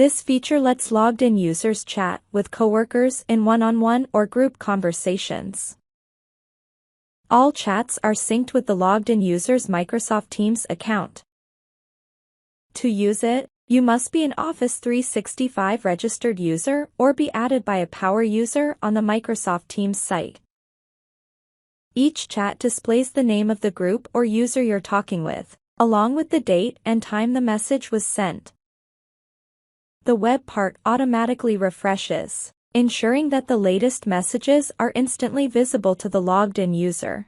This feature lets logged-in users chat with coworkers in one-on-one or group conversations. All chats are synced with the logged-in user's Microsoft Teams account. To use it, you must be an Office 365 registered user or be added by a power user on the Microsoft Teams site. Each chat displays the name of the group or user you're talking with, along with the date and time the message was sent. The web part automatically refreshes, ensuring that the latest messages are instantly visible to the logged-in user.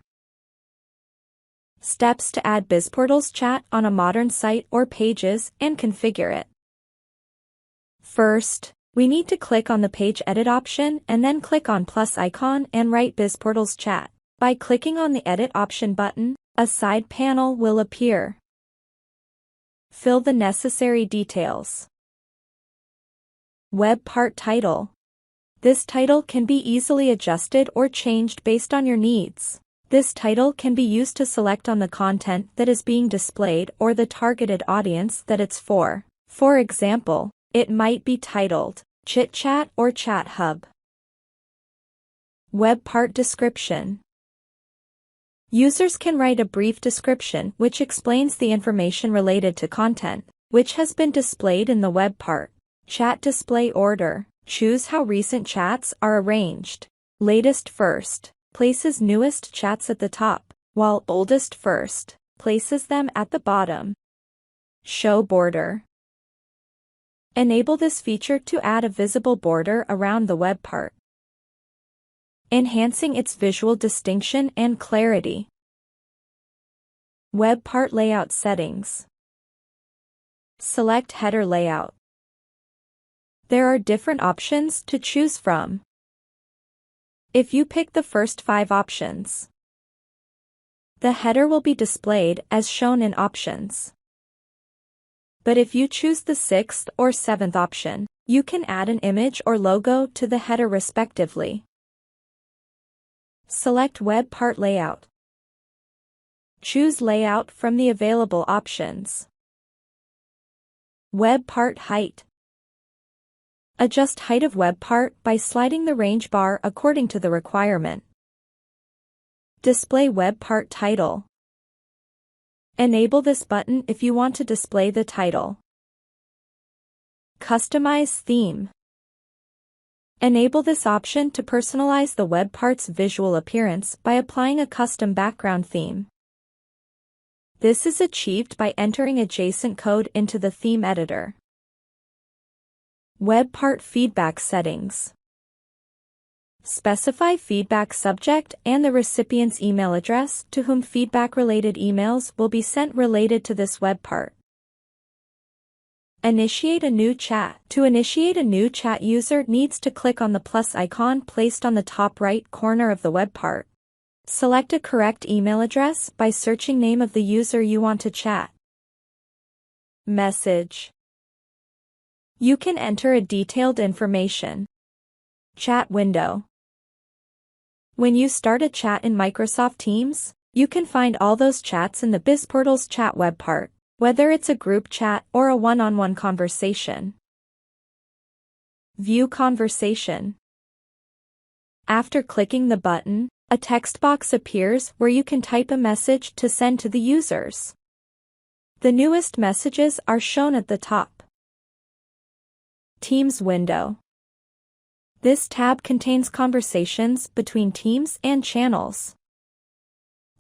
Steps to add BizPortals Chat on a modern site or pages and configure it. First, we need to click on the Page Edit option and then click on plus icon and write BizPortals Chat. By clicking on the Edit option button, a side panel will appear. Fill the necessary details. Web part title. This title can be easily adjusted or changed based on your needs. This title can be used to select on the content that is being displayed or the targeted audience that it's for. For example, it might be titled Chit Chat or Chat Hub. Web part description. Users can write a brief description which explains the information related to content, which has been displayed in the web part. Chat display order. Choose how recent chats are arranged. Latest first places newest chats at the top, while oldest first places them at the bottom. Show border. Enable this feature to add a visible border around the web part, enhancing its visual distinction and clarity. Web part layout settings. Select header layout. There are different options to choose from. If you pick the first 5 options, the header will be displayed as shown in options. But if you choose the 6th or 7th option, you can add an image or logo to the header respectively. Select web part layout. Choose layout from the available options. Web part height. Adjust height of web part by sliding the range bar according to the requirement. Display web part title. Enable this button if you want to display the title. Customize theme. Enable this option to personalize the web part's visual appearance by applying a custom background theme. This is achieved by entering adjacent code into the theme editor. Web part feedback settings. Specify feedback subject and the recipient's email address to whom feedback-related emails will be sent related to this web part. Initiate a new chat. To initiate a new chat, user needs to click on the plus icon placed on the top right corner of the web part. Select a correct email address by searching name of the user you want to chat. Message. You can enter a detailed information. Chat window. When you start a chat in Microsoft Teams, you can find all those chats in the BizPortals Chat web part, whether it's a group chat or a one-on-one conversation. View conversation. After clicking the button, a text box appears where you can type a message to send to the users. The newest messages are shown at the top. Teams window. This tab contains conversations between teams and channels.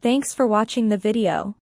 Thanks for watching the video.